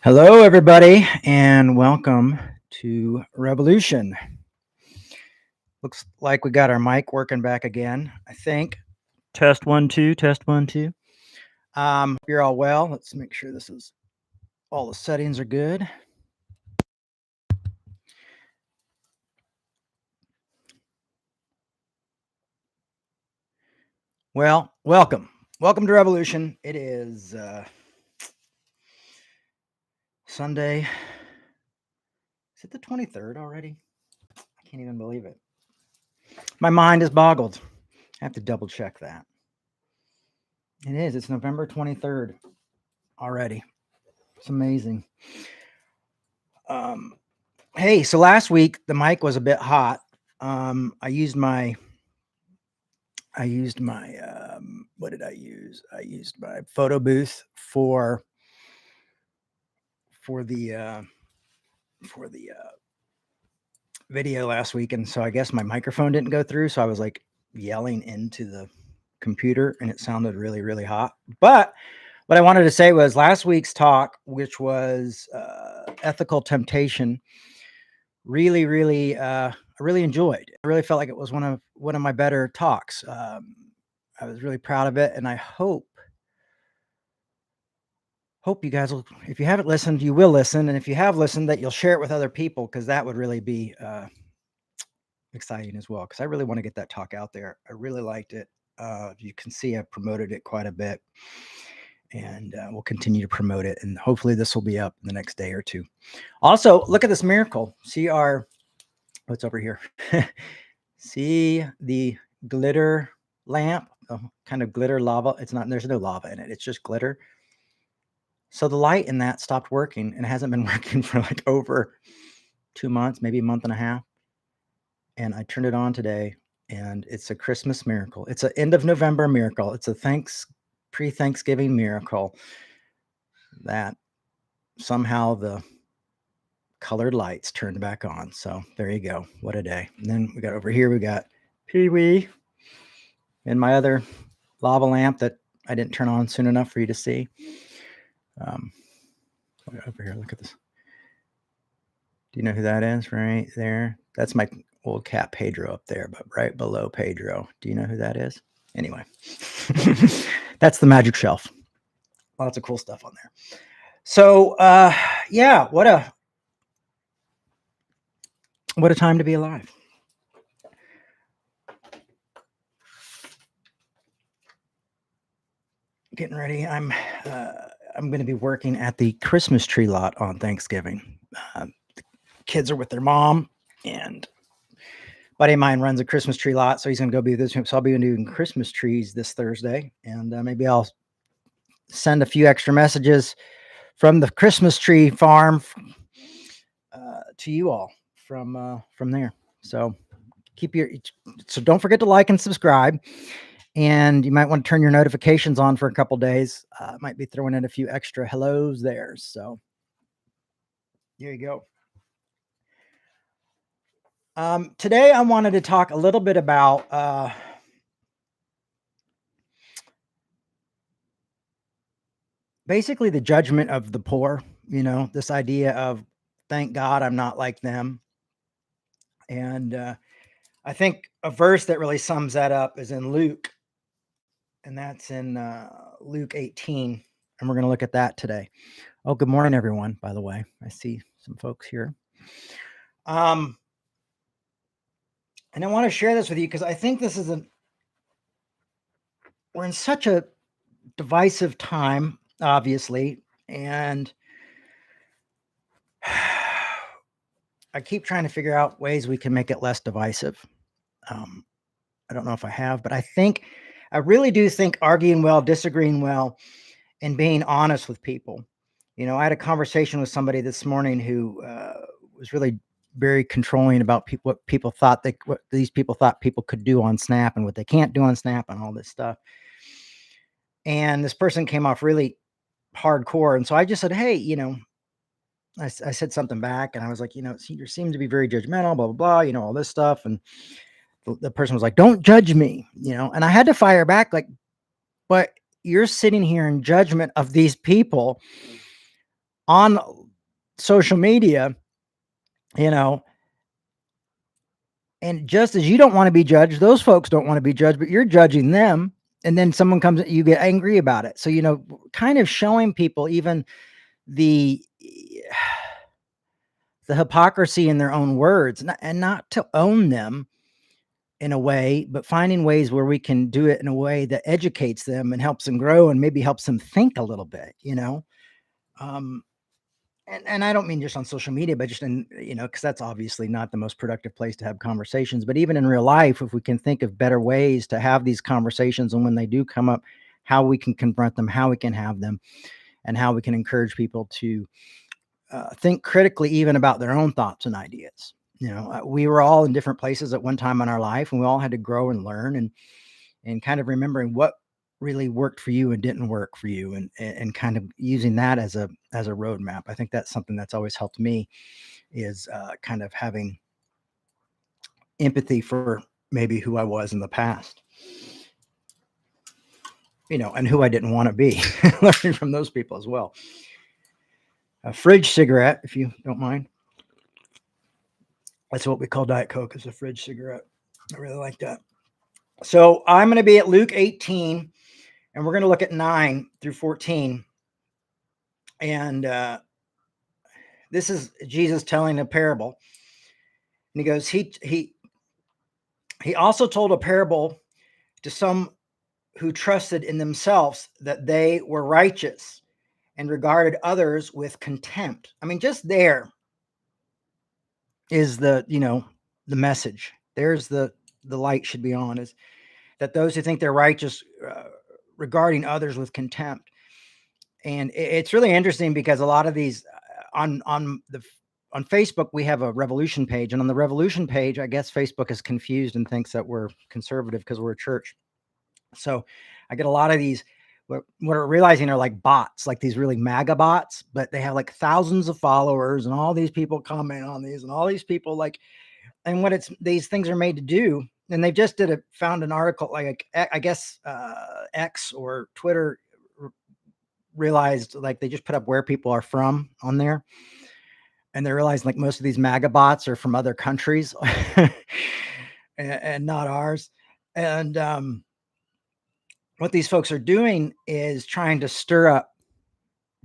Hello, everybody, and welcome to Revolution. Looks like we got our mic working back again, I think. Test 1 2, test 1 2. You're all well. Let's make sure all the settings are good. Well, welcome to Revolution. It is Sunday. Is it the 23rd already? I can't even believe it. My mind is boggled. I have to double check that. It is. It's November 23rd already. It's amazing. Hey, so last week the mic was a bit hot. I used my what did I use? I used my photo booth for the video last week, and so I guess my microphone didn't go through, so I was like yelling into the computer, and it sounded really, really hot. But what I wanted to say was last week's talk, which was ethical temptation, really I really enjoyed. I really felt like it was one of my better talks. I was really proud of it, and I hope you guys will, if you haven't listened, you will listen, and if you have listened, that you'll share it with other people, because that would really be exciting as well, because I really want to get that talk out there. I really liked it. You can see I promoted it quite a bit, and we'll continue to promote it, and hopefully this will be up in the next day or two. Also, look at this miracle. See what's over here. See the glitter lamp, kind of glitter lava. There's no lava in it. It's just glitter. So the light in that stopped working, and it hasn't been working for like over 2 months, maybe a month and a half. And I turned it on today, and it's a Christmas miracle. It's an end of November miracle. It's a pre-Thanksgiving miracle that somehow the colored lights turned back on. So there you go. What a day. And then we got over here, we got Pee-wee and my other lava lamp that I didn't turn on soon enough for you to see. Over here, look at this. Do you know who that is right there? That's my old cat Pedro up there, but right below Pedro. Do you know who that is? Anyway, that's the magic shelf. Lots of cool stuff on there. So, yeah, what a time to be alive. Getting ready. I'm going to be working at the Christmas tree lot on Thanksgiving. The kids are with their mom, and a buddy of mine runs a Christmas tree lot, so he's going to go be this. So I'll be doing Christmas trees this Thursday, and maybe I'll send a few extra messages from the Christmas tree farm to you all from there. So don't forget to like and subscribe. And you might want to turn your notifications on for a couple days. Might be throwing in a few extra hellos there. So here you go. Today I wanted to talk a little bit about basically the judgment of the poor. You know, this idea of thank God I'm not like them. And I think a verse that really sums that up is in Luke. And that's in Luke 18. And we're going to look at that today. Oh, good morning, everyone, by the way. I see some folks here. And I want to share this with you because I think this is we're in such a divisive time, obviously. And I keep trying to figure out ways we can make it less divisive. I don't know if I have, but I really do think arguing well, disagreeing well, and being honest with people. You know, I had a conversation with somebody this morning who was really very controlling about what these people thought people could do on Snap and what they can't do on Snap and all this stuff. And this person came off really hardcore. And so I just said, hey, you know, I said something back, and I was like, you know, you seem to be very judgmental, blah, blah, blah, you know, all this stuff. And the person was like, don't judge me, you know, and I had to fire back, like, but you're sitting here in judgment of these people on social media, you know, and just as you don't want to be judged, those folks don't want to be judged, but you're judging them. And then someone comes, you get angry about it. So, kind of showing people even the hypocrisy in their own words, and not to own them in a way, but finding ways where we can do it in a way that educates them and helps them grow and maybe helps them think a little bit, Um, and I don't mean just on social media, but just in, because that's obviously not the most productive place to have conversations. But even in real life, if we can think of better ways to have these conversations, and when they do come up, how we can confront them, how we can have them, and how we can encourage people to think critically, even about their own thoughts and ideas. We were all in different places at one time in our life, and we all had to grow and learn, and kind of remembering what really worked for you and didn't work for you, and kind of using that as a roadmap. I think that's something that's always helped me, is kind of having empathy for maybe who I was in the past, and who I didn't want to be, learning from those people as well. A fridge cigarette, if you don't mind. That's what we call Diet Coke, is a fridge cigarette. I really like that. So I'm going to be at Luke 18, and we're going to look at 9 through 14. And this is Jesus telling a parable. And he goes, he also told a parable to some who trusted in themselves that they were righteous and regarded others with contempt. I mean, just there is the message. There's the light should be on, is that those who think they're righteous regarding others with contempt. And it's really interesting, because a lot of these on Facebook, we have a Revolution page, and on the Revolution page, I guess Facebook is confused and thinks that we're conservative because we're a church. So I get a lot of these, what we're realizing are like bots, like these really MAGA bots, but they have like thousands of followers, and all these people comment on these, and all these people and what these things are made to do. And they just found an article, like I guess X or Twitter realized, like, they just put up where people are from on there, and they realized like most of these MAGA bots are from other countries and not ours. And what these folks are doing is trying to stir up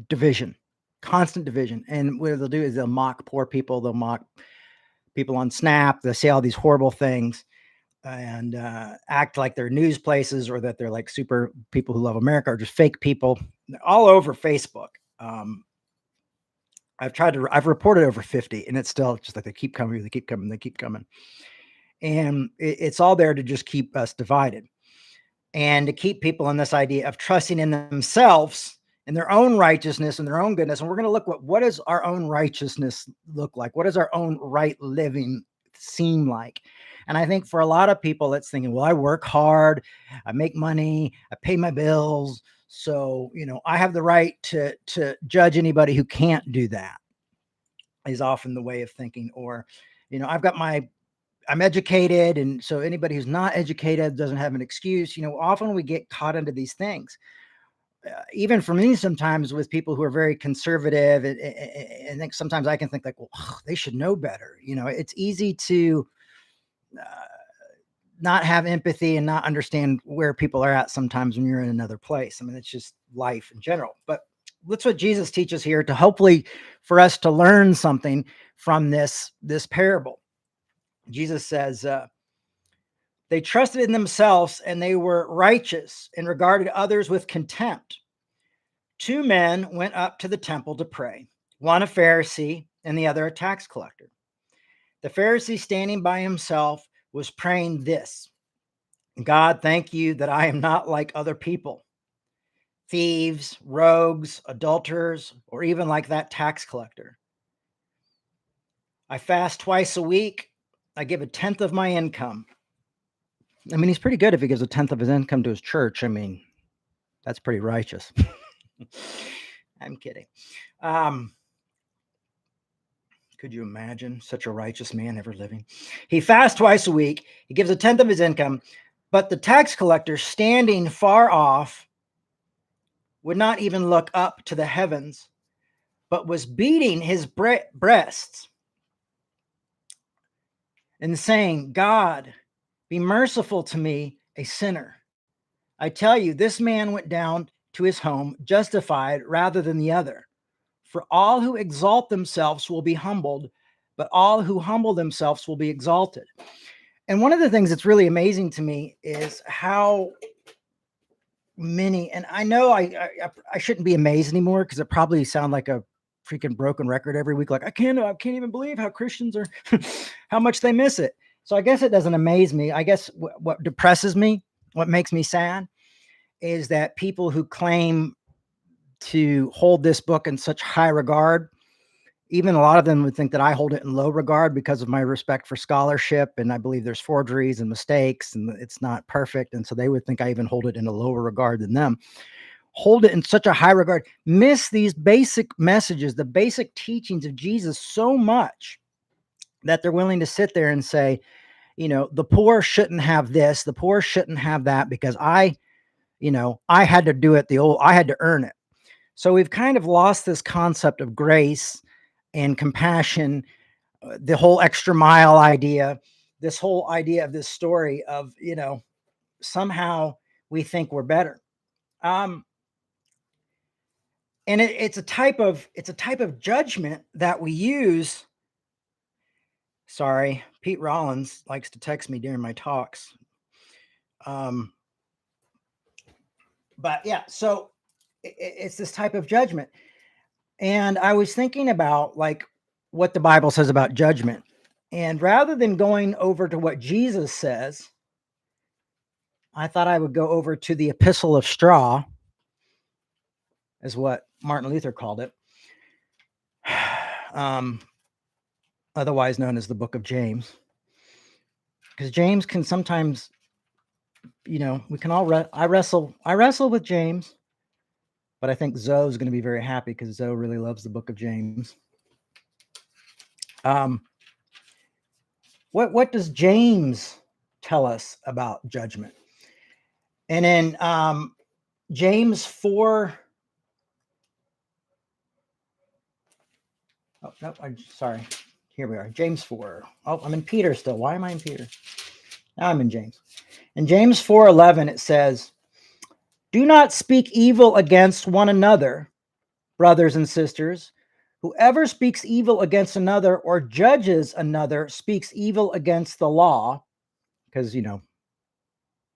division, constant division. And what they'll do is they'll mock poor people, they'll mock people on Snap, they'll say all these horrible things, and act like they're news places, or that they're like super people who love America, or just fake people. They're all over Facebook. I've reported over 50, and it's still just like they keep coming. And it's all there to just keep us divided, and to keep people in this idea of trusting in themselves and their own righteousness and their own goodness. And we're going to look what does our own righteousness look like? What does our own right living seem like? And I think for a lot of people, it's thinking, well, I work hard, I make money, I pay my bills, so I have the right to judge anybody who can't do that, is often the way of thinking. Or I'm educated, and so anybody who's not educated doesn't have an excuse. Often we get caught into these things. Even for me, sometimes with people who are very conservative, and think sometimes I can think like, well, they should know better. It's easy to not have empathy and not understand where people are at sometimes when you're in another place. I mean, it's just life in general. But that's what Jesus teaches here, to hopefully for us to learn something from this parable. Jesus says, they trusted in themselves and they were righteous and regarded others with contempt. 2 men went up to the temple to pray, one a Pharisee and the other a tax collector. The Pharisee, standing by himself, was praying this: God, thank you that I am not like other people, thieves, rogues, adulterers, or even like that tax collector. I fast twice a week. I give 1/10 of my income. I mean, he's pretty good if he gives 1/10 of his income to his church. I mean, that's pretty righteous. I'm kidding. Could you imagine such a righteous man ever living? He fasts twice a week. He gives 1/10 of his income. But the tax collector, standing far off, would not even look up to the heavens, but was beating his breasts and saying, God, be merciful to me, a sinner. I tell you, this man went down to his home justified rather than the other. For all who exalt themselves will be humbled, but all who humble themselves will be exalted. And one of the things that's really amazing to me is how many, and I know I shouldn't be amazed anymore because it probably sound like a freaking broken record every week. Like I can't even believe how Christians are, how much they miss it. So I guess it doesn't amaze me. I guess what depresses me, what makes me sad, is that people who claim to hold this book in such high regard, even a lot of them would think that I hold it in low regard because of my respect for scholarship. And I believe there's forgeries and mistakes and it's not perfect. And so they would think I even hold it in a lower regard than them. Hold it in such a high regard, miss these basic messages, the basic teachings of Jesus so much that they're willing to sit there and say, you know, the poor shouldn't have this, the poor shouldn't have that because I had to do it I had to earn it. So we've kind of lost this concept of grace and compassion, the whole extra mile idea, this whole idea of this story of, somehow we think we're better. And it's a type of judgment that we use. Sorry, Pete Rollins likes to text me during my talks. But yeah, so it's this type of judgment. And I was thinking about like what the Bible says about judgment. And rather than going over to what Jesus says, I thought I would go over to the Epistle of Straw, is what Martin Luther called it, otherwise known as the Book of James. Because James can sometimes, we can all, I wrestle with James, but I think Zoe's going to be very happy because Zoe really loves the Book of James. What does James tell us about judgment? And in James 4, oh, no, I'm sorry. Here we are, James 4. Oh, I'm in Peter still. Why am I in Peter? Now I'm in James. In James 4:11, it says, do not speak evil against one another, brothers and sisters. Whoever speaks evil against another or judges another speaks evil against the law, because,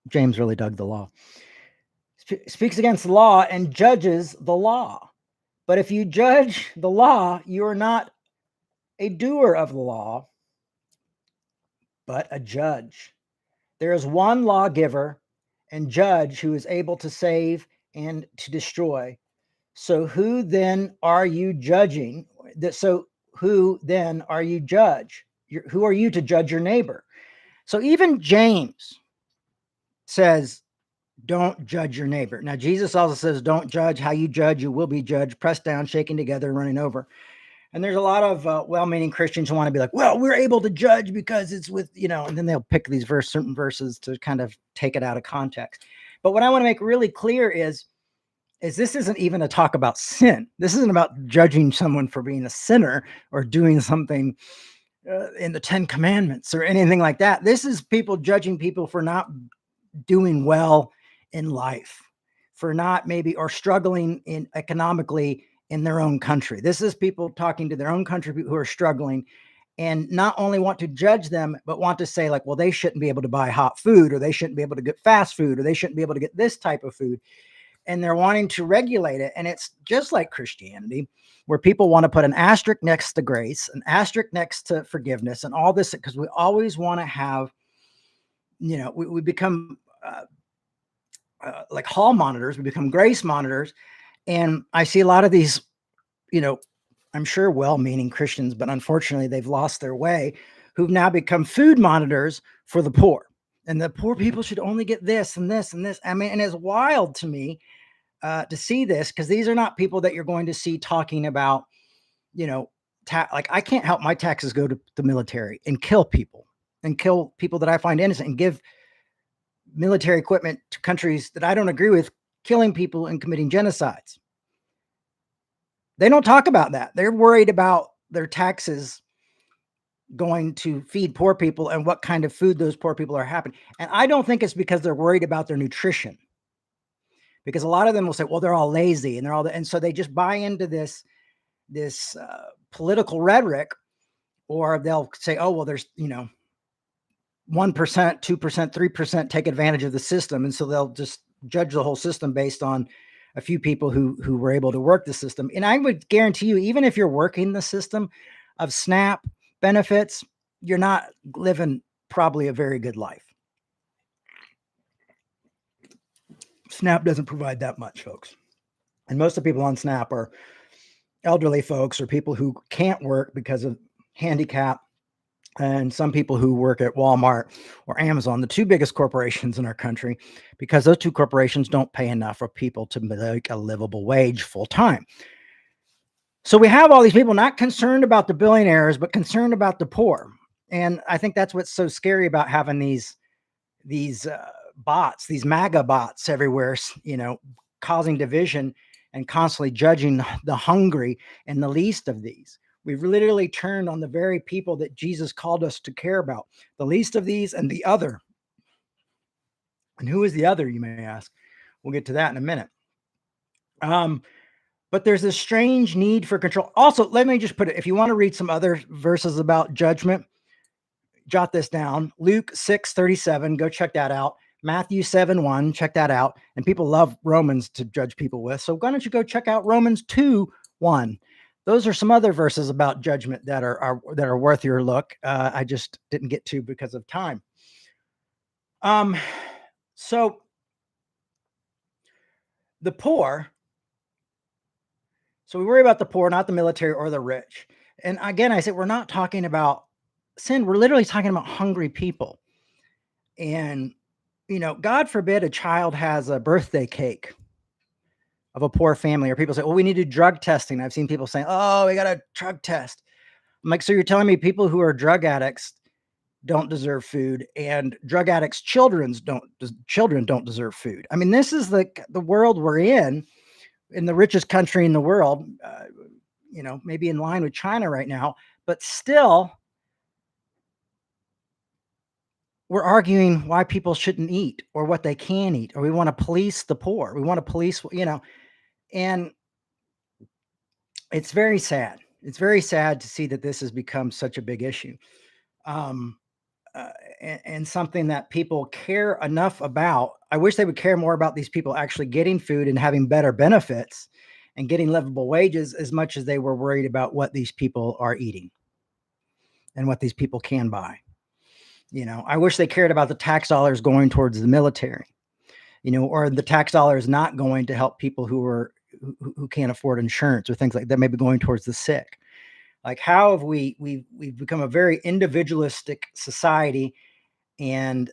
James really dug the law. Speaks against the law and judges the law. But if you judge the law, you are not a doer of the law, but a judge. There is one lawgiver and judge who is able to save and to destroy. So who then are you judging? So who then are you judge? Who are you to judge your neighbor? So even James says, don't judge your neighbor. Now, Jesus also says, don't judge. How you judge, you will be judged, pressed down, shaken together, and running over. And there's a lot of well-meaning Christians who want to be like, well, we're able to judge because it's with, and then they'll pick these certain verses to kind of take it out of context. But what I want to make really clear is this isn't even a talk about sin. This isn't about judging someone for being a sinner or doing something in the 10 Commandments or anything like that. This is people judging people for not doing well in life, for not maybe, or struggling economically in their own country. This is people talking to their own country who are struggling and not only want to judge them, but want to say like, well, they shouldn't be able to buy hot food, or they shouldn't be able to get fast food, or they shouldn't be able to get this type of food. And they're wanting to regulate it. And it's just like Christianity, where people want to put an asterisk next to grace, an asterisk next to forgiveness, and all this, because we always want to have, we become like hall monitors, we become grace monitors. And I see a lot of these, I'm sure well-meaning Christians, but unfortunately they've lost their way, who've now become food monitors for the poor. And the poor people should only get this and this and this. I mean, and it's wild to me to see this, because these are not people that you're going to see talking about, like I can't help my taxes go to the military and kill people that I find innocent, and give military equipment to countries that I don't agree with, killing people and committing genocides. They don't talk about that. They're worried about their taxes going to feed poor people and what kind of food those poor people are having. And I don't think it's because they're worried about their nutrition, because a lot of them will say, well, they're all lazy and they're all, and so they just buy into this political rhetoric, or they'll say, oh, well, there's, 1%, 2%, 3% take advantage of the system. And so they'll just judge the whole system based on a few people who were able to work the system. And I would guarantee you, even if you're working the system of SNAP benefits, you're not living probably a very good life. SNAP doesn't provide that much, folks. And most of the people on SNAP are elderly folks or people who can't work because of handicap, and some people who work at Walmart or Amazon, the two biggest corporations in our country, because those two corporations don't pay enough for people to make a livable wage full time. So we have all these people not concerned about the billionaires, but concerned about the poor. And I think that's what's so scary about having these bots, these MAGA bots everywhere, causing division and constantly judging the hungry and the least of these. We've literally turned on the very people that Jesus called us to care about, the least of these and the other. And who is the other, you may ask? We'll get to that in a minute. But there's this strange need for control. Also, let me just put it, if you want to read some other verses about judgment, jot this down. Luke 6:37, go check that out. Matthew 7:1, check that out. And people love Romans to judge people with. So why don't you go check out Romans 2:1? Those are some other verses about judgment that are worth your look. I just didn't get to because of time. So the poor. So we worry about the poor, not the military or the rich. And again, I said, we're not talking about sin. We're literally talking about hungry people. And, God forbid a child has a birthday cake of a poor family, or people say, well, we need to do drug testing. I've seen people saying, oh, we got a drug test. I'm like, so you're telling me people who are drug addicts don't deserve food, and drug addicts' children don't deserve food? I mean, this is the world we're in the richest country in the world, maybe in line with China right now, but still we're arguing why people shouldn't eat or what they can eat, or we want to police the poor. We want to police, and it's very sad. It's very sad to see that this has become such a big issue. And something that people care enough about. I wish they would care more about these people actually getting food and having better benefits and getting livable wages, as much as they were worried about what these people are eating and what these people can buy. I wish they cared about the tax dollars going towards the military, or the tax dollars not going to help people who can't afford insurance or things like that, maybe going towards the sick. Like, how have we've become a very individualistic society, and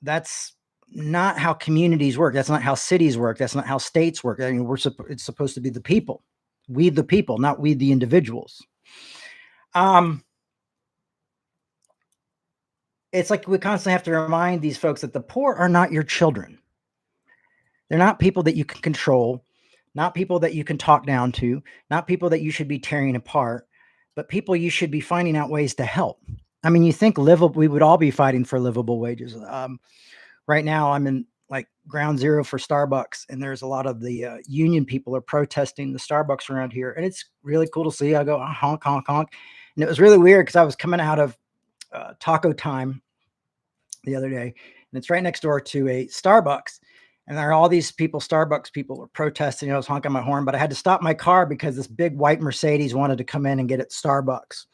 that's not how communities work. That's not how cities work. That's not how states work. I mean, it's supposed to be the people, we the people, not we the individuals. It's like we constantly have to remind these folks that the poor are not your children. They're not people that you can control, not people that you can talk down to, not people that you should be tearing apart, but people you should be finding out ways to help. I mean, you think we would all be fighting for livable wages. Right now I'm in like ground zero for Starbucks, and there's a lot of the union people are protesting the Starbucks around here. And it's really cool to see. I go, honk, honk, honk. And it was really weird because I was coming out of Taco Time the other day, and it's right next door to a Starbucks. And there are all these people, Starbucks people, are protesting. I was honking my horn, but I had to stop my car because this big white Mercedes wanted to come in and get at Starbucks.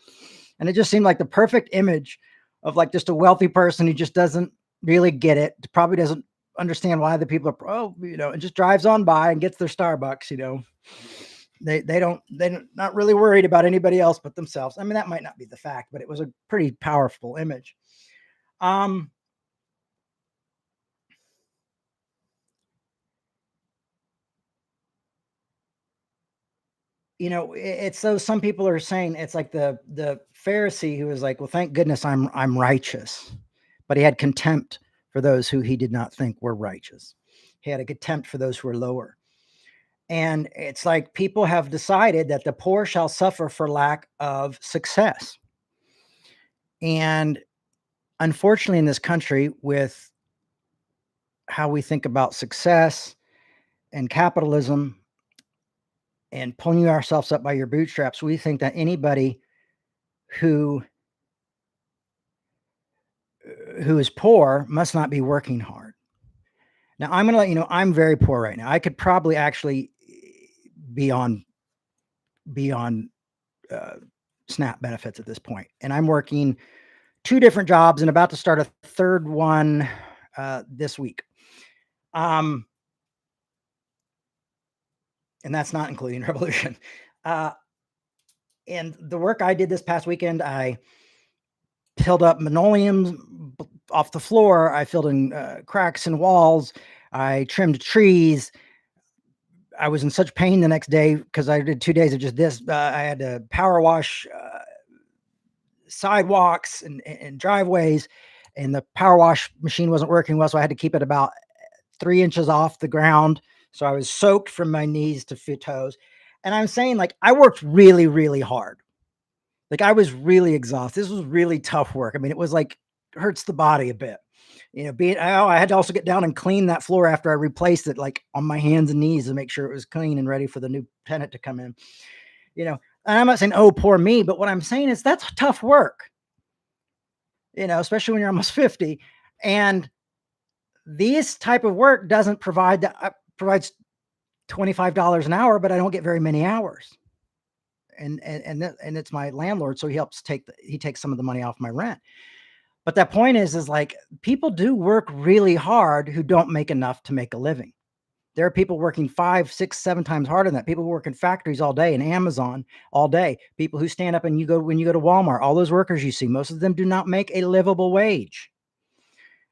And it just seemed like the perfect image of like just a wealthy person who just doesn't really get it, probably doesn't understand why the people are, and just drives on by and gets their Starbucks. They're not really worried about anybody else but themselves. I mean, that might not be the fact, but it was a pretty powerful image. It's so some people are saying it's like the Pharisee who was like, well, thank goodness I'm righteous, but he had contempt for those who he did not think were righteous. He had a contempt for those who are lower. And it's like people have decided that the poor shall suffer for lack of success. And unfortunately, in this country, with how we think about success and capitalism and pulling ourselves up by your bootstraps, we think that anybody who is poor must not be working hard. Now, I'm going to let you know I'm very poor right now. I could probably actually be on SNAP benefits at this point, and I'm working 2 different jobs and about to start a third one this week. And that's not including Revolution. And the work I did this past weekend, I peeled up linoleum off the floor. I filled in cracks in walls. I trimmed trees. I was in such pain the next day because I did 2 days of just this. I had to power wash sidewalks and driveways, and the power wash machine wasn't working well, so I had to keep it about 3 inches off the ground. So I was soaked from my knees to toes. And I'm saying, like, I worked really, really hard. Like, I was really exhausted. This was really tough work. I mean, it was like hurts the body a bit. I had to also get down and clean that floor after I replaced it, like on my hands and knees to make sure it was clean and ready for the new tenant to come in. And I'm not saying, oh, poor me, but what I'm saying is that's tough work, especially when you're almost 50. And this type of work doesn't provides $25 an hour, but I don't get very many hours. And it's my landlord, so he takes some of the money off my rent. But that point is like people do work really hard who don't make enough to make a living. There are people working 5, 6, 7 times harder than that. People who work in factories all day and Amazon all day. People who stand up and when you go to Walmart, all those workers you see, most of them do not make a livable wage.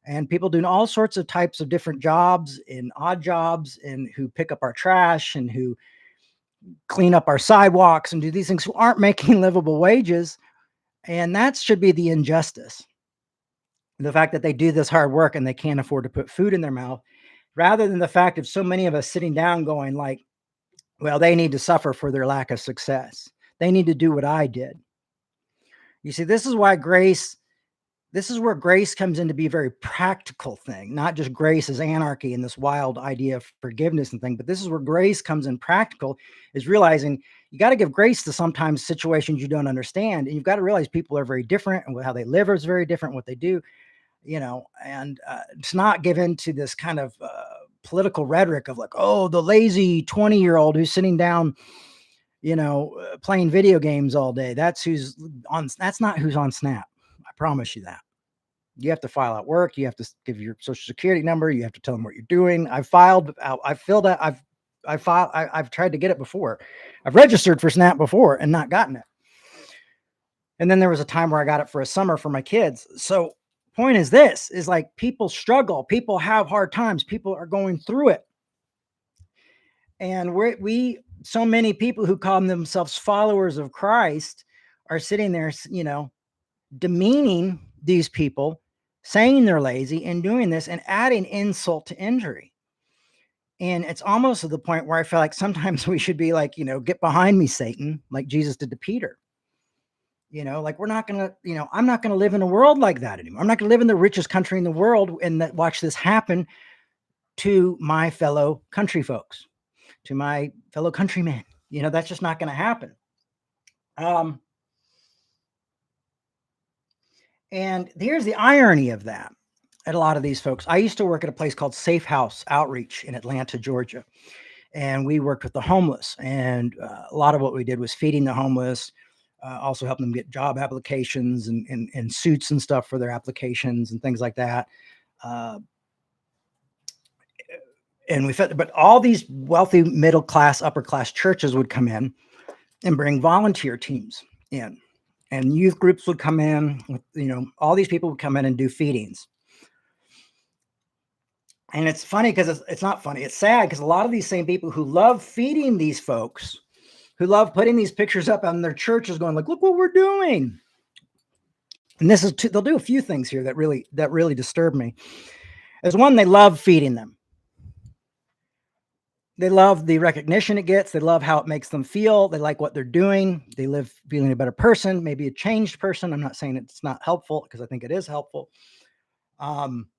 And people doing all sorts of types of different jobs and odd jobs and who pick up our trash and who clean up our sidewalks and do these things who aren't making livable wages. And that should be the injustice. The fact that they do this hard work and they can't afford to put food in their mouth, rather than the fact of so many of us sitting down going like, well, they need to suffer for their lack of success. They need to do what I did. You see, this is where grace comes in to be a very practical thing, not just grace as anarchy and this wild idea of forgiveness and thing, but this is where grace comes in practical, is realizing you got to give grace to sometimes situations you don't understand. And you've got to realize people are very different and how they live is very different, what they do, and to not give in to this kind of political rhetoric of like, oh, the lazy 20-year-old who's sitting down, playing video games all day. That's not who's on SNAP. I promise you that. You have to file out work. You have to give your social security number. You have to tell them what you're doing. I've tried to get it before. I've registered for SNAP before and not gotten it. And then there was a time where I got it for a summer for my kids. So point is like people struggle. People have hard times. People are going through it. And so many people who call themselves followers of Christ are sitting there, demeaning these people, saying they're lazy and doing this and adding insult to injury. And it's almost to the point where I feel like sometimes we should be like, get behind me, Satan, like Jesus did to Peter. Like I'm not going to live in a world like that anymore. I'm not going to live in the richest country in the world and watch this happen to my fellow country folks, to my fellow countrymen. That's just not going to happen. And here's the irony of that. At a lot of these folks, I used to work at a place called Safe House Outreach in Atlanta, Georgia. And we worked with the homeless. And a lot of what we did was feeding the homeless, also helping them get job applications and suits and stuff for their applications and things like that. And but all these wealthy, middle class, upper class churches would come in and bring volunteer teams in. And youth groups would come in with, all these people would come in and do feedings. And it's funny because it's not funny. It's sad because a lot of these same people who love feeding these folks, who love putting these pictures up on their churches going like, look what we're doing. And they'll do a few things here that really disturb me. As one, they love feeding them. They love the recognition it gets. They love how it makes them feel. They like what they're doing. They live feeling a better person, maybe a changed person. I'm not saying it's not helpful because I think it is helpful. Um,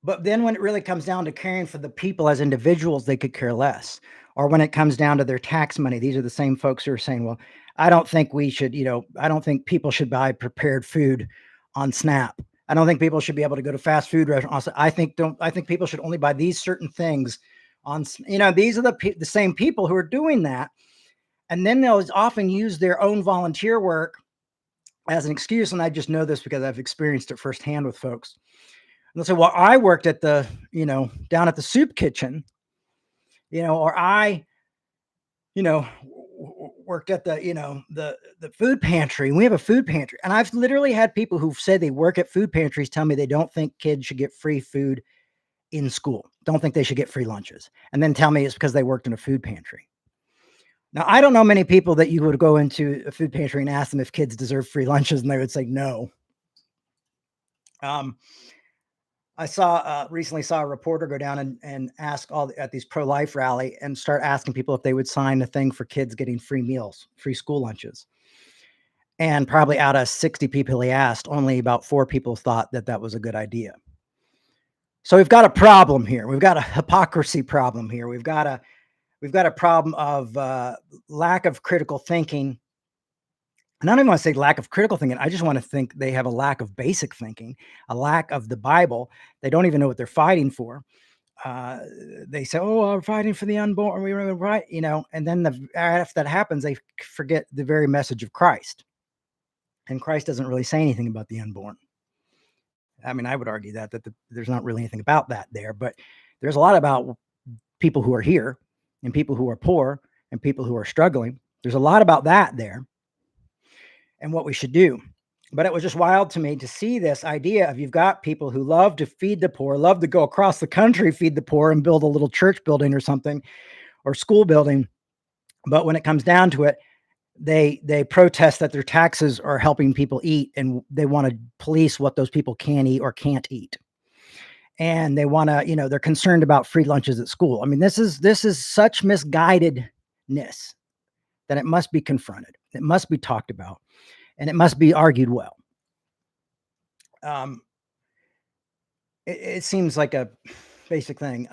but then when it really comes down to caring for the people as individuals, they could care less. Or when it comes down to their tax money, these are the same folks who are saying, well, I don't think we should, I don't think people should buy prepared food on SNAP. I don't think people should be able to go to fast food restaurants. I think people should only buy these certain things these are the same people who are doing that. And then they'll often use their own volunteer work as an excuse. And I just know this because I've experienced it firsthand with folks. And they'll say, well, I worked at down at the soup kitchen, or I, worked at the food pantry. We have a food pantry. And I've literally had people who've said they work at food pantries tell me they don't think kids should get free food in school. Don't think they should get free lunches. And then tell me it's because they worked in a food pantry. Now, I don't know many people that you would go into a food pantry and ask them if kids deserve free lunches, and they would say no. Um, I recently saw a reporter go down and ask at these pro-life rally and start asking people if they would sign a thing for kids getting free meals, free school lunches. And probably out of 60 people he asked, only about 4 people thought that that was a good idea. So we've got a problem here. We've got a hypocrisy problem here. We've got a problem of lack of critical thinking. And I don't even want to say lack of critical thinking. I just want to think they have a lack of basic thinking, a lack of the Bible. They don't even know what they're fighting for. Uh, they say, "Oh, I'm fighting for the unborn." We were right, and then after that happens, they forget the very message of Christ. And Christ doesn't really say anything about the unborn. I mean, I would argue that there's not really anything about that there, but there's a lot about people who are here and people who are poor and people who are struggling. There's a lot about that there and what we should do. But it was just wild to me to see this idea of you've got people who love to feed the poor, love to go across the country, feed the poor, and build a little church building or something or school building. But when it comes down to it, they protest that their taxes are helping people eat, and they want to police what those people can eat or can't eat. And they want to, they're concerned about free lunches at school. I mean, this is such misguidedness that it must be confronted. It must be talked about, and it must be argued well. Um, it seems like a basic thing.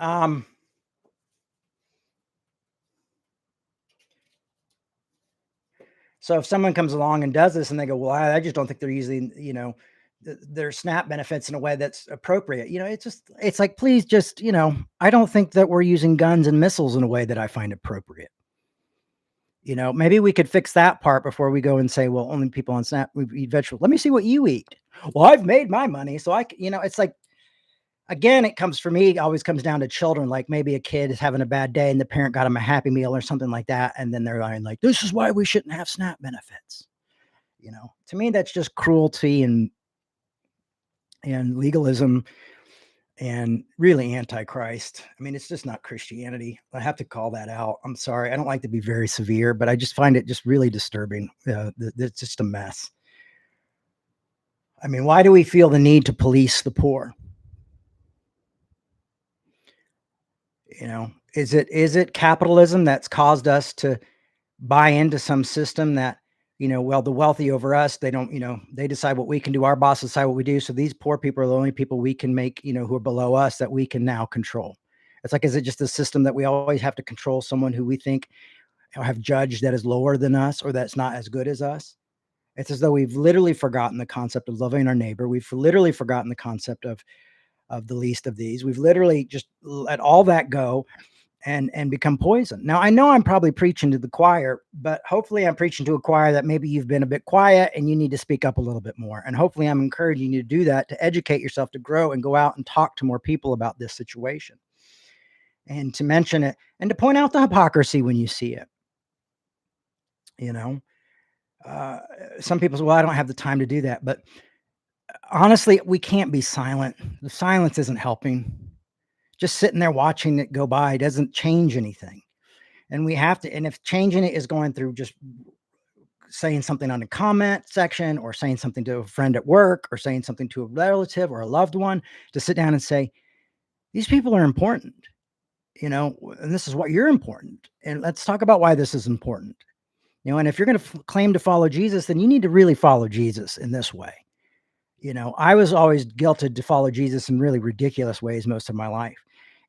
So if someone comes along and does this and they go, well, I just don't think they're using, their SNAP benefits in a way that's appropriate. It's like, please just, I don't think that we're using guns and missiles in a way that I find appropriate. Maybe we could fix that part before we go and say, well, only people on SNAP we eat vegetables. Let me see what you eat. Well, I've made my money. So it's like, again, it comes for me, always comes down to children. Like maybe a kid is having a bad day and the parent got him a Happy Meal or something like that. And then they're like, this is why we shouldn't have SNAP benefits. To me, that's just cruelty and legalism and really antichrist. I mean, it's just not Christianity. I have to call that out. I'm sorry. I don't like to be very severe, but I just find it just really disturbing. It's just a mess. I mean, why do we feel the need to police the poor? Is it capitalism that's caused us to buy into some system that, well, the wealthy over us, they don't, they decide what we can do. Our bosses decide what we do. So these poor people are the only people we can make, who are below us that we can now control. It's like, is it just a system that we always have to control someone who we think or have judged that is lower than us or that's not as good as us? It's as though we've literally forgotten the concept of loving our neighbor. We've literally forgotten the concept of the least of these. We've literally just let all that go and become poison. Now, I know I'm probably preaching to the choir, but hopefully I'm preaching to a choir that maybe you've been a bit quiet and you need to speak up a little bit more. And hopefully I'm encouraging you to do that, to educate yourself, to grow and go out and talk to more people about this situation and to mention it and to point out the hypocrisy when you see it. Uh, some people say, well, I don't have the time to do that. But honestly, we can't be silent. The silence isn't helping. Just sitting there watching it go by doesn't change anything. And we have to, and if changing it is going through just saying something on the comment section or saying something to a friend at work or saying something to a relative or a loved one, to sit down and say, These people are important, and this is why you're important. And let's talk about why this is important. And if you're going to claim to follow Jesus, then you need to really follow Jesus in this way. I was always guilted to follow Jesus in really ridiculous ways most of my life.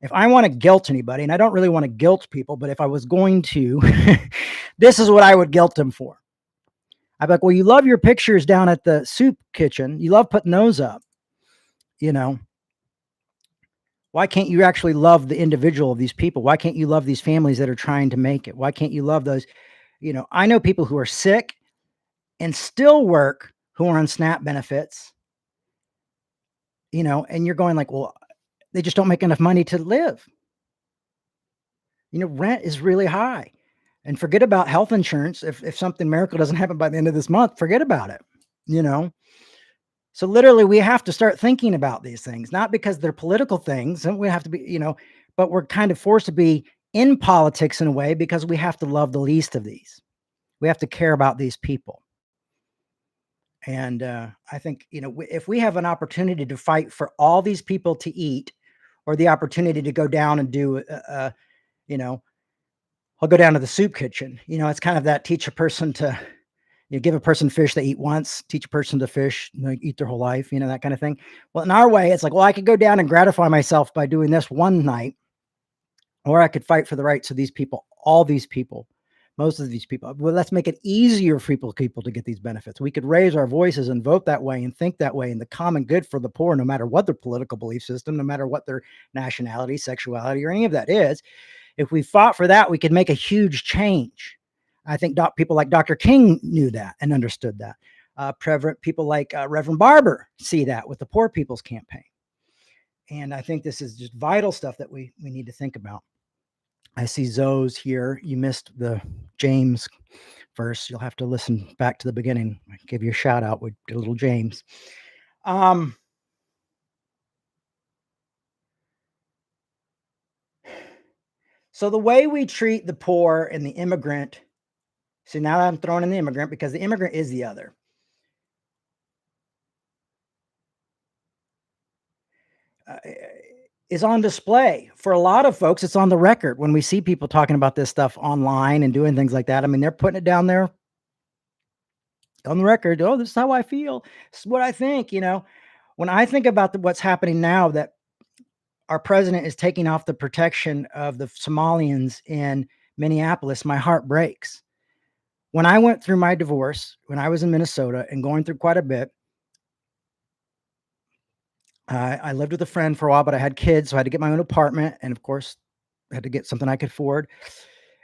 If I want to guilt anybody, and I don't really want to guilt people, but if I was going to, this is what I would guilt them for. I'd be like, well, you love your pictures down at the soup kitchen. You love putting those up. Why can't you actually love the individual of these people? Why can't you love these families that are trying to make it? Why can't you love those? I know people who are sick and still work who are on SNAP benefits, and you're going like, well, they just don't make enough money to live. Rent is really high. And forget about health insurance. If something miracle doesn't happen by the end of this month, forget about it. So literally we have to start thinking about these things, not because they're political things, and we have to be, but we're kind of forced to be in politics in a way because we have to love the least of these. We have to care about these people. And I think, if we have an opportunity to fight for all these people to eat, or the opportunity to go down and do, I'll go down to the soup kitchen. It's kind of that teach a person to, give a person fish they eat once, teach a person to fish, eat their whole life, that kind of thing. Well, in our way, it's like, well, I could go down and gratify myself by doing this one night, or I could fight for the rights of these people, all these people, most of these people. Well, let's make it easier for people to get these benefits. We could raise our voices and vote that way and think that way in the common good for the poor, no matter what their political belief system, no matter what their nationality, sexuality, or any of that is. If we fought for that, we could make a huge change. I think people like Dr. King knew that and understood that. People like Reverend Barber see that with the Poor People's Campaign. And I think this is just vital stuff that we need to think about. I see Zoe's here. You missed the James verse. You'll have to listen back to the beginning. I give you a shout out with little James. So the way we treat the poor and the immigrant, see, now I'm throwing in the immigrant because the immigrant is the other. Is on display for a lot of folks. It's on the record when we see people talking about this stuff online and doing things like that. I mean, they're putting it down there on the record. Oh, this is how I feel. This is what I think. When I think about what's happening now, that our president is taking off the protection of the Somalians in Minneapolis, my heart breaks. When I went through my divorce, when I was in Minnesota and going through quite a bit, I lived with a friend for a while, but I had kids, so I had to get my own apartment. And of course, I had to get something I could afford.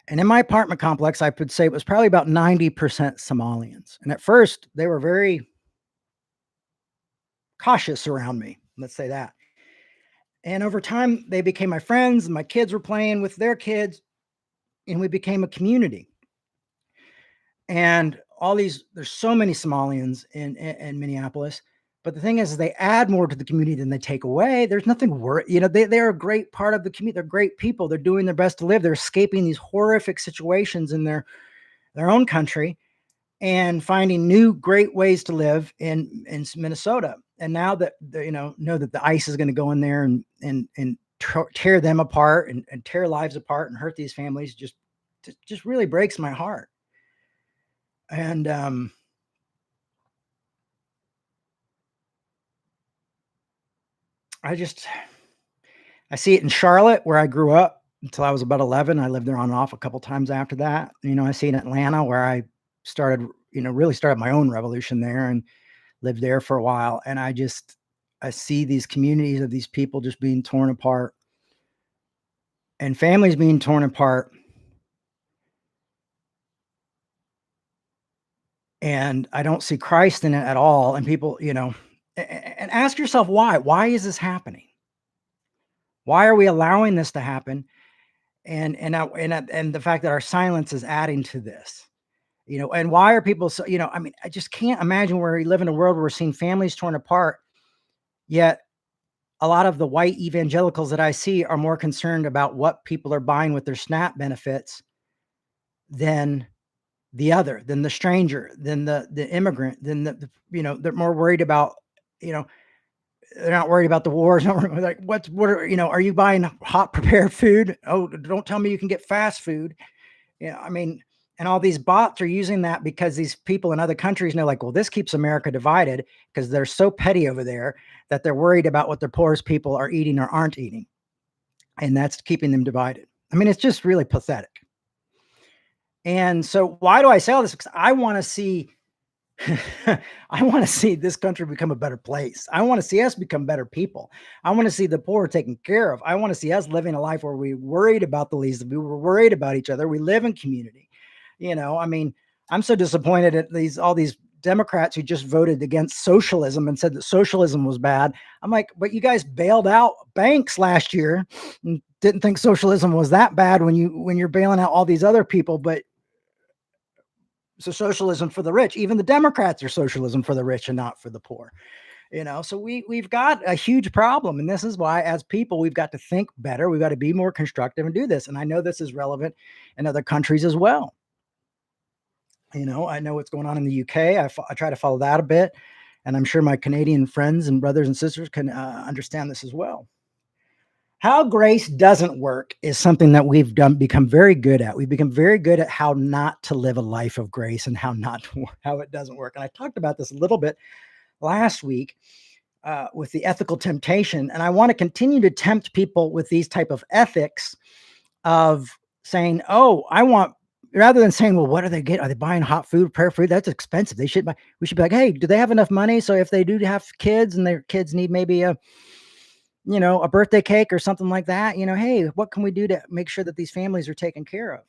And in my apartment complex, I would say it was probably about 90% Somalians. And at first, they were very cautious around me. Let's say that. And over time, they became my friends, and my kids were playing with their kids, and we became a community. And there's so many Somalians in Minneapolis. But the thing is they add more to the community than they take away. There's nothing worth, they're a great part of the community. They're great people. They're doing their best to live. They're escaping these horrific situations in their own country and finding new great ways to live in Minnesota. And now that they know that the ICE is going to go in there and tear them apart and tear lives apart and hurt these families, just really breaks my heart. And I see it in Charlotte, where I grew up until I was about 11. I lived there on and off a couple times after that. I see it in Atlanta, where I really started my own revolution there and lived there for a while. And I see these communities of these people just being torn apart and families being torn apart. And I don't see Christ in it at all. And people, and ask yourself why. Why is this happening? Why are we allowing this to happen? And the fact that our silence is adding to this, and why are people so, I mean, I just can't imagine where we live in a world where we're seeing families torn apart. Yet a lot of the white evangelicals that I see are more concerned about what people are buying with their SNAP benefits than than the stranger, than the immigrant, than they're more worried about, they're not worried about the wars. Like, what are, are you buying hot prepared food? Oh, don't tell me you can get fast food. I mean, and all these bots are using that because these people in other countries know, like, well, this keeps America divided because they're so petty over there that they're worried about what the poorest people are eating or aren't eating. And that's keeping them divided. I mean, it's just really pathetic. And so why do I say all this? Because I want to see I want to see this country become a better place. I want to see us become better people. I want to see the poor taken care of. I want to see us living a life where we worried about the least. We were worried about each other. We live in community. I mean, I'm so disappointed at all these Democrats who just voted against socialism and said that socialism was bad. I'm like, but you guys bailed out banks last year and didn't think socialism was that bad when you're bailing out all these other people. But so socialism for the rich, even the Democrats are socialism for the rich and not for the poor. So we've got a huge problem. And this is why, as people, we've got to think better. We've got to be more constructive and do this. And I know this is relevant in other countries as well. I know what's going on in the UK. I try to follow that a bit. And I'm sure my Canadian friends and brothers and sisters can understand this as well. How grace doesn't work is something that we've become very good at. We've become very good at how not to live a life of grace and how it doesn't work. And I talked about this a little bit last week with the ethical temptation. And I want to continue to tempt people with these type of ethics of saying, oh, rather than saying, well, what do they get? Are they buying hot food, prayer food? That's expensive. We should be like, hey, do they have enough money? So if they do have kids and their kids need maybe a birthday cake or something like that, hey, what can we do to make sure that these families are taken care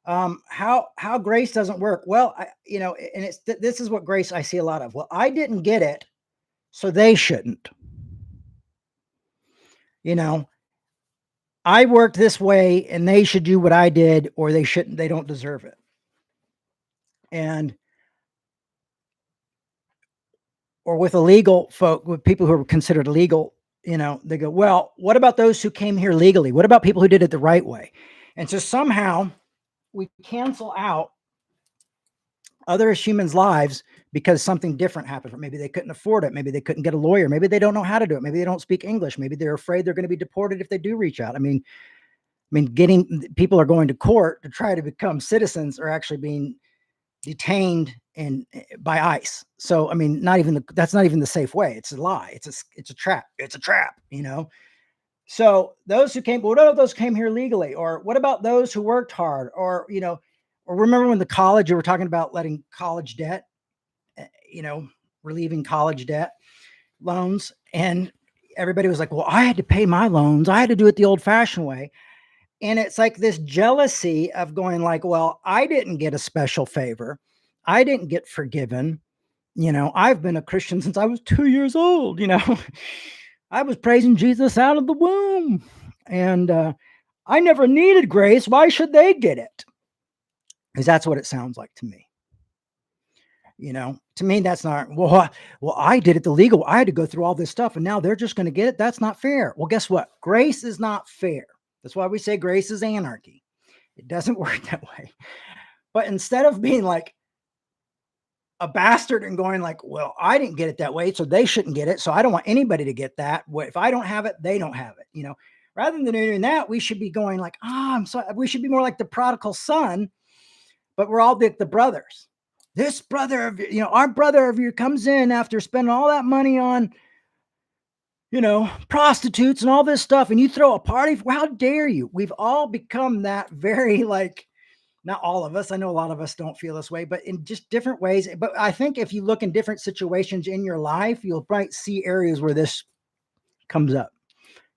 of? How grace doesn't work. Well, and this is what grace I see a lot of. Well, I didn't get it, so they shouldn't. I worked this way and they should do what I did, or they shouldn't. They don't deserve it. Or with illegal folk, with people who are considered illegal, they go, well, what about those who came here legally? What about people who did it the right way? And so somehow we cancel out other humans' lives because something different happened. Maybe they couldn't afford it. Maybe they couldn't get a lawyer. Maybe they don't know how to do it. Maybe they don't speak English. Maybe they're afraid they're going to be deported if they do reach out. I mean, people are going to court to try to become citizens are actually being detained by ICE. So, I mean, that's not even the safe way. It's a lie. It's a trap. It's a trap, So those who came, what about those who came here legally? Or what about those who worked hard? Or, or remember when you were talking about letting college debt, relieving college debt loans. And everybody was like, well, I had to pay my loans. I had to do it the old fashioned way. And it's like this jealousy of going like, well, I didn't get a special favor. I didn't get forgiven. I've been a Christian since I was 2 years old. I was praising Jesus out of the womb. And I never needed grace. Why should they get it? Because that's what it sounds like to me. To me, that's not, well, I did it the legal. I had to go through all this stuff and now they're just going to get it. That's not fair. Well, guess what? Grace is not fair. That's why we say grace is anarchy. It doesn't work that way. But instead of being like a bastard and going like, well, I didn't get it that way, so they shouldn't get it. So I don't want anybody to get that. If I don't have it, they don't have it. Rather than doing that, we should be going like, I'm sorry. We should be more like the prodigal son, but we're all the brothers. This brother of our brother of you comes in after spending all that money on prostitutes and all this stuff, and you throw a party. How dare you? We've all become that very, like, not all of us. I know a lot of us don't feel this way, but in just different ways. But I think if you look in different situations in your life, you'll probably see areas where this comes up.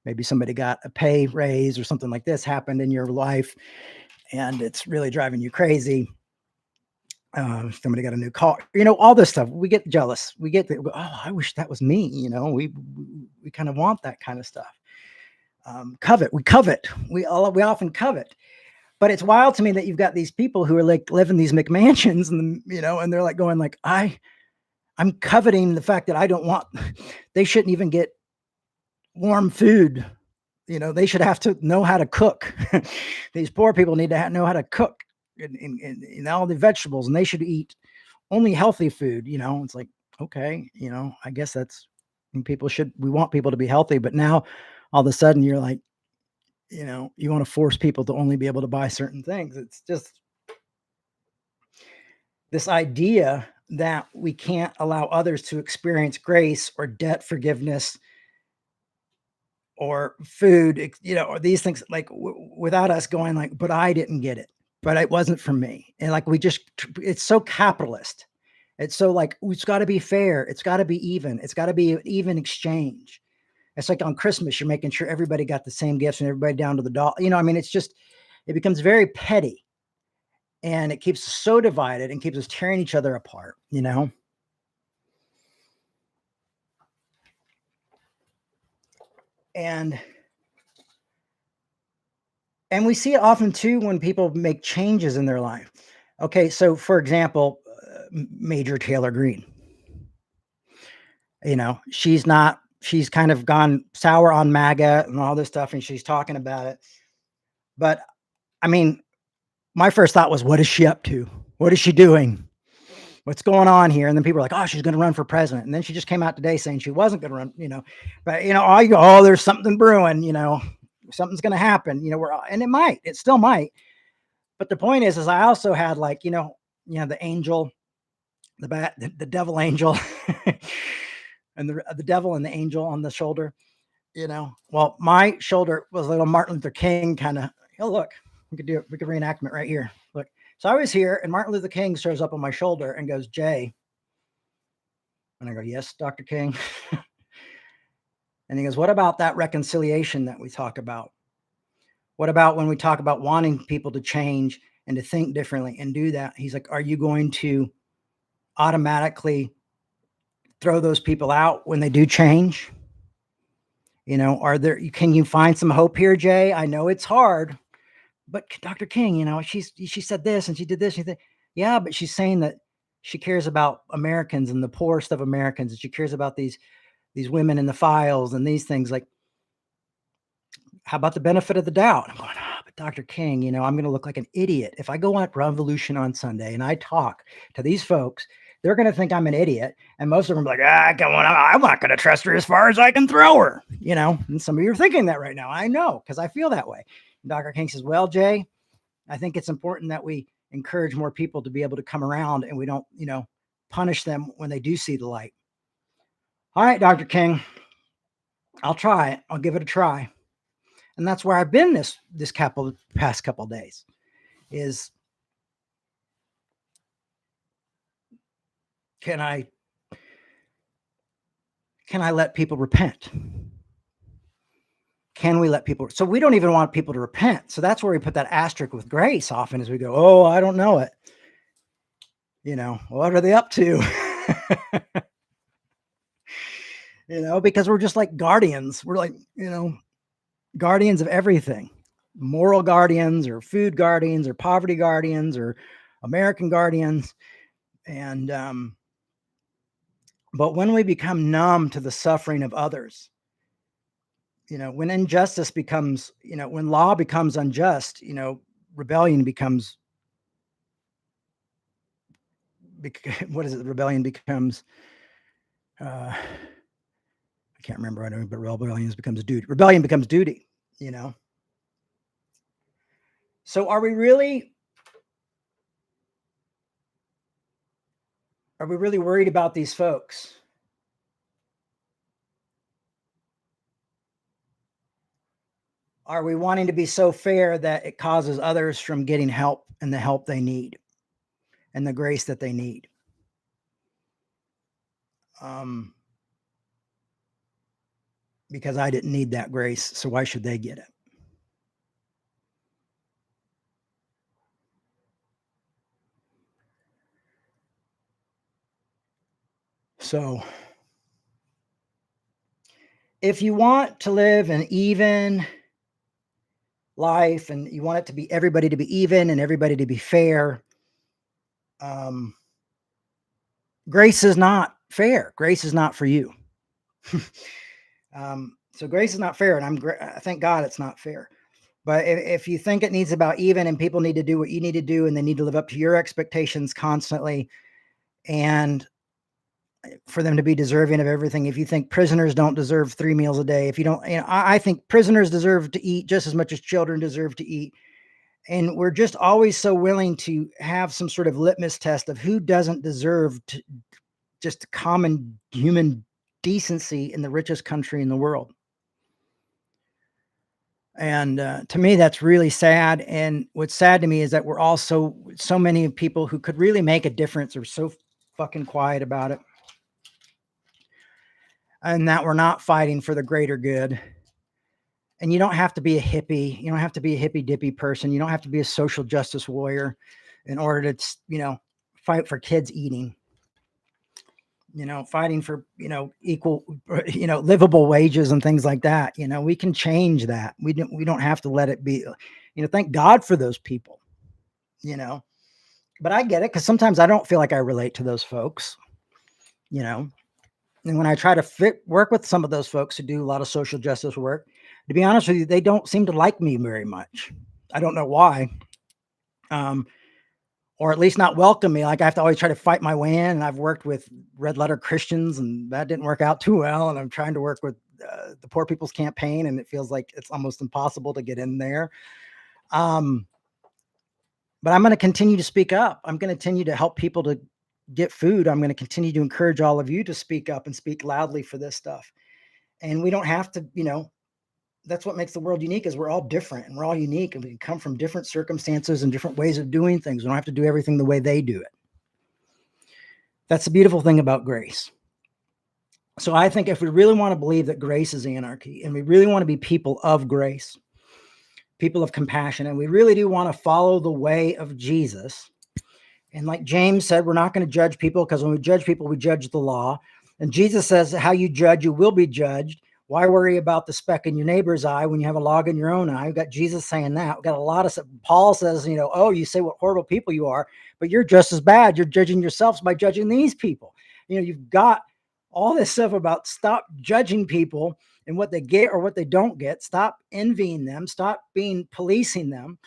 Maybe somebody got a pay raise or something like this happened in your life, and it's really driving you crazy. Somebody got a new car, all this stuff. We get jealous. We get, oh, I wish that was me. We kind of want that kind of stuff. We covet. We often covet, but it's wild to me that you've got these people who are like living these McMansions and, and they're like going like, I'm coveting the fact that I don't want, they shouldn't even get warm food. They should have to know how to cook. These poor people need to know how to cook. And all the vegetables, and they should eat only healthy food. It's like, okay, I guess that's we want people to be healthy, but now all of a sudden you're like, you want to force people to only be able to buy certain things. It's just this idea that we can't allow others to experience grace or debt forgiveness or food, or these things like without us going like, but I didn't get it, but it wasn't for me. And like, it's so capitalist. It's so like, it's got to be fair. It's got to be even. It's got to be an even exchange. It's like on Christmas, you're making sure everybody got the same gifts and everybody down to the dollar. I mean, it becomes very petty and it keeps us so divided and keeps us tearing each other apart. And we see it often too when people make changes in their life. Okay, so for example, Major Taylor Greene, she's kind of gone sour on MAGA and all this stuff, and she's talking about it. But I mean, my first thought was, what is she up to? What is she doing? What's going on here? And then people are like, oh, she's going to run for president. And then she just came out today saying she wasn't going to run, but there's something brewing, something's going to happen, and it still might. But the point is I also had like, the angel, the devil angel and the devil and the angel on the shoulder, well, my shoulder was a little Martin Luther King kind of, look, we could reenactment right here. Look. So I was here and Martin Luther King shows up on my shoulder and goes, Jay. And I go, yes, Dr. King. And he goes, what about that reconciliation that we talk about? What about when we talk about wanting people to change and to think differently and do that? He's like, are you going to automatically throw those people out when they do change? Can you find some hope here, Jay? I know it's hard, but Dr. King, she said this and she did this. Yeah, but she's saying that she cares about Americans and the poorest of Americans, and she cares about these women in the files and these things. Like, how about the benefit of the doubt? I'm going, but Dr. King, I'm going to look like an idiot if I go on Revolution on Sunday and I talk to these folks. They're going to think I'm an idiot. And most of them are like, come on, I'm not going to trust her as far as I can throw her, and some of you are thinking that right now. I know, because I feel that way. And Dr. King says, well, Jay, I think it's important that we encourage more people to be able to come around and we don't, punish them when they do see the light. All right, Dr. King, I'll try it. I'll give it a try. And that's where I've been this past couple of days is, can I let people repent? Can we let people? So we don't even want people to repent. So that's where we put that asterisk with grace often as we go, oh, I don't know it. What are they up to? Because we're just like guardians. We're like, guardians of everything, moral guardians or food guardians or poverty guardians or American guardians. And, but when we become numb to the suffering of others, when injustice becomes, when law becomes unjust, rebellion becomes, what is it? Rebellion becomes, I can't remember right now, but rebellion becomes duty. Rebellion becomes duty, So are we really worried about these folks? Are we wanting to be so fair that it causes others from getting help and the help they need and the grace that they need? Because I didn't need that grace, so why should they get it? So if you want to live an even life and you want it to be everybody to be even and everybody to be fair, grace is not fair. Grace is not for you. So grace is not fair, and I thank God it's not fair. But if you think it needs about even and people need to do what you need to do and they need to live up to your expectations constantly, and for them to be deserving of everything. If you think prisoners don't deserve 3 meals a day, if you don't, I think prisoners deserve to eat just as much as children deserve to eat. And we're just always so willing to have some sort of litmus test of who doesn't deserve to just common human decency in the richest country in the world. And to me, that's really sad. And what's sad to me is that we're also so many people who could really make a difference are so fucking quiet about it, and that we're not fighting for the greater good. And you don't have to be a hippie. You don't have to be a hippy dippy person. You don't have to be a social justice warrior in order to, fight for kids eating, fighting for, equal, livable wages and things like that. We can change that. We don't have to let it be, thank God for those people, but I get it. 'Cause sometimes I don't feel like I relate to those folks, and when I try to work with some of those folks who do a lot of social justice work, to be honest with you, they don't seem to like me very much. I don't know why. Or at least not welcome me. Like I have to always try to fight my way in. And I've worked with red letter Christians and that didn't work out too well. And I'm trying to work with the Poor People's Campaign, and it feels like it's almost impossible to get in there. But I'm going to continue to speak up. I'm going to continue to help people to get food. I'm going to continue to encourage all of you to speak up and speak loudly for this stuff. And we don't have to, that's what makes the world unique, is we're all different and we're all unique, and we can come from different circumstances and different ways of doing things. We don't have to do everything the way they do it. That's the beautiful thing about grace. So I think if we really want to believe that grace is anarchy, and we really want to be people of grace, people of compassion, and we really do want to follow the way of Jesus. And like James said, we're not going to judge people, because when we judge people, we judge the law. And Jesus says, how you judge, you will be judged. Why worry about the speck in your neighbor's eye when you have a log in your own eye? We've got Jesus saying that. We've got a lot of, Paul says, oh, you say what horrible people you are, but you're just as bad. You're judging yourselves by judging these people. You've got all this stuff about stop judging people and what they get or what they don't get. Stop envying them. Stop policing them,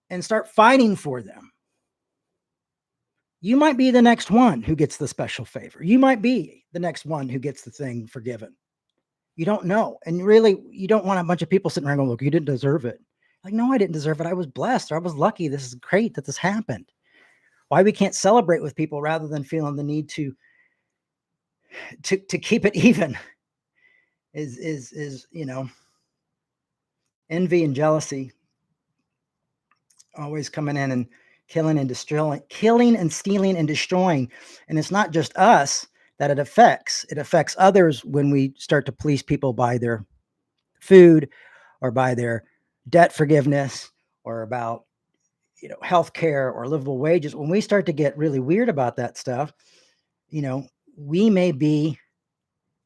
and start fighting for them. You might be the next one who gets the special favor. You might be the next one who gets the thing forgiven. You don't know. And really, you don't want a bunch of people sitting around going, look, you didn't deserve it. Like, no, I didn't deserve it. I was blessed, or I was lucky. This is great that this happened. Why we can't celebrate with people rather than feeling the need to keep it even is envy and jealousy always coming in and killing and stealing and destroying. And it's not just us that it affects others when we start to police people by their food or by their debt forgiveness or about, healthcare or livable wages. When we start to get really weird about that stuff, we may be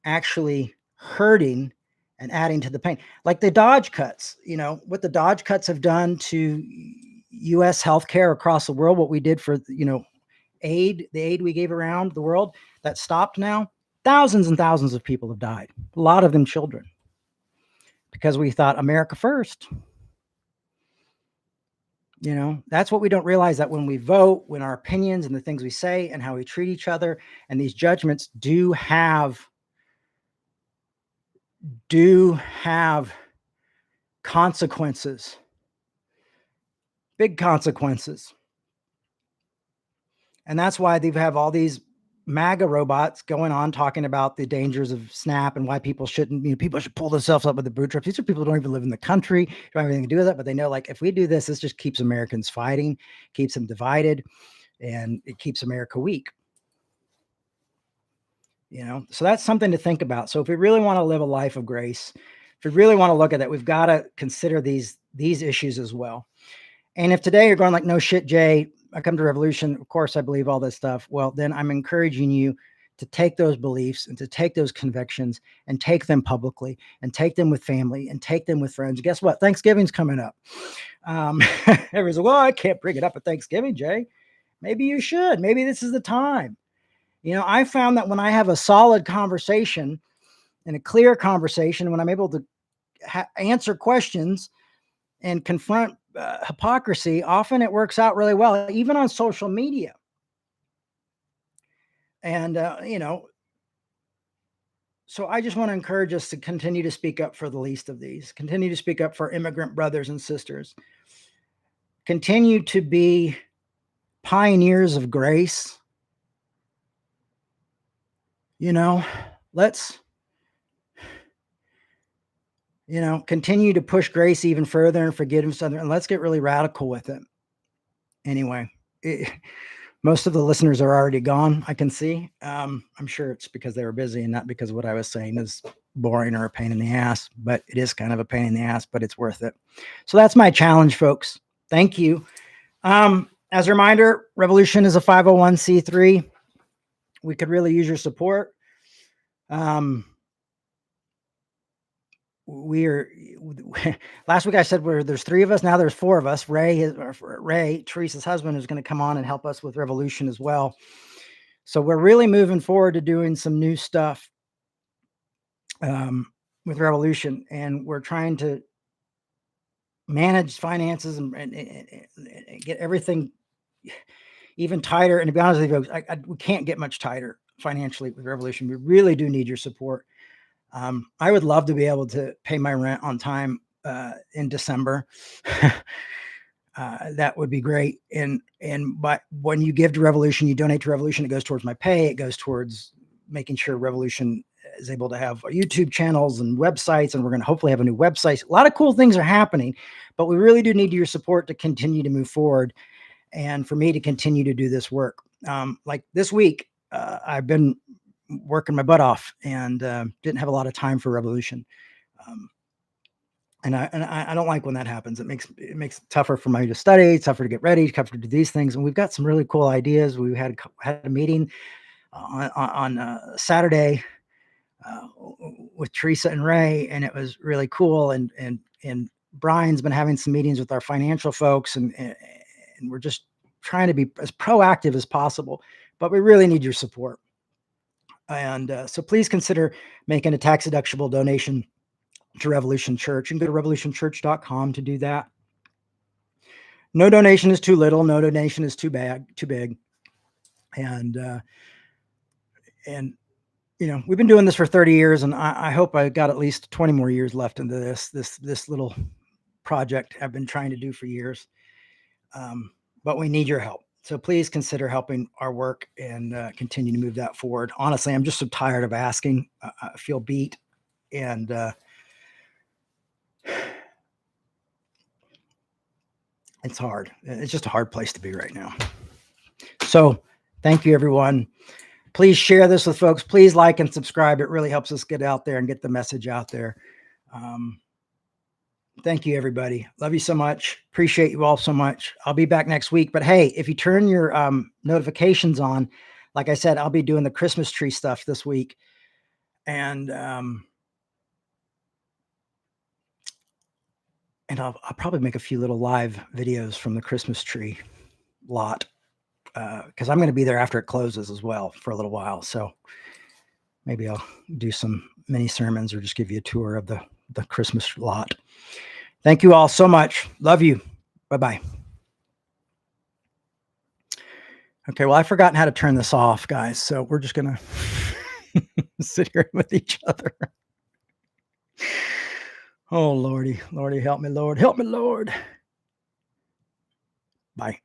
actually hurting and adding to the pain. Like the Dodge cuts, what the Dodge cuts have done to U.S. healthcare across the world, what we did for, the aid we gave around the world, that stopped now. Thousands and thousands of people have died, a lot of them children, because we thought America first. That's what we don't realize, that when we vote, when our opinions and the things we say and how we treat each other, and these judgments do have consequences, big consequences. And that's why they have all these MAGA robots going on talking about the dangers of SNAP and why people shouldn't, people should pull themselves up with the bootstraps. These are people who don't even live in the country, don't have anything to do with that, but they know, like, if we do this, this just keeps Americans fighting, keeps them divided, and it keeps America weak. So that's something to think about. So if we really want to live a life of grace, if we really want to look at that, we've got to consider these issues as well. And if today you're going like, no shit, Jay, I come to Revolution, of course I believe all this stuff, well, then I'm encouraging you to take those beliefs and to take those convictions and take them publicly and take them with family and take them with friends. Guess what? Thanksgiving's coming up. Everyone's like, well, I can't bring it up at Thanksgiving, Jay. Maybe you should. Maybe this is the time. I found that when I have a solid conversation and a clear conversation, when I'm able to answer questions and confront hypocrisy, often it works out really well, even on social media. And, so I just want to encourage us to continue to speak up for the least of these, continue to speak up for immigrant brothers and sisters, continue to be pioneers of grace. Let's, continue to push grace even further and forgiveness, and let's get really radical with it. Anyway, most of the listeners are already gone, I can see. I'm sure it's because they were busy and not because what I was saying is boring or a pain in the ass, but it is kind of a pain in the ass, but it's worth it. So that's my challenge, folks. Thank you. As a reminder, Revolution is a 501c3. We could really use your support. Last week I said there's 3 of us. Now there's 4 of us. Ray, Teresa's husband, is going to come on and help us with Revolution as well. So we're really moving forward to doing some new stuff with Revolution, and we're trying to manage finances and get everything even tighter. And to be honest with you, we can't get much tighter financially with Revolution. We really do need your support. I would love to be able to pay my rent on time in December. That would be great. But when you give to Revolution, you donate to Revolution, it goes towards my pay. It goes towards making sure Revolution is able to have YouTube channels and websites, and we're going to hopefully have a new website. A lot of cool things are happening, but we really do need your support to continue to move forward and for me to continue to do this work. Like this week, I've been working my butt off and didn't have a lot of time for Revolution. And I don't like when that happens. It makes it tougher for me to study, tougher to get ready, tougher to do these things. And we've got some really cool ideas. We had a meeting on Saturday with Teresa and Ray, and it was really cool. And Brian's been having some meetings with our financial folks, and we're just trying to be as proactive as possible. But we really need your support. And so please consider making a tax-deductible donation to Revolution Church, and go to revolutionchurch.com to do that. No donation is too little. No donation is too big. And we've been doing this for 30 years, and I hope I got at least 20 more years left into this little project I've been trying to do for years. But we need your help. So please consider helping our work and continue to move that forward. Honestly, I'm just so tired of asking. I feel beat, and it's hard. It's just a hard place to be right now. So thank you, everyone. Please share this with folks. Please like and subscribe. It really helps us get out there and get the message out there. Thank you, everybody. Love you so much. Appreciate you all so much. I'll be back next week. But hey, if you turn your notifications on, like I said, I'll be doing the Christmas tree stuff this week. And I'll probably make a few little live videos from the Christmas tree lot, because I'm going to be there after it closes as well for a little while. So maybe I'll do some mini sermons or just give you a tour of the Christmas lot. Thank you all so much. Love you. Bye-bye. Okay, well, I've forgotten how to turn this off, guys. So we're just going to sit here with each other. Oh, Lordy, help me, Lord. Help me, Lord. Bye.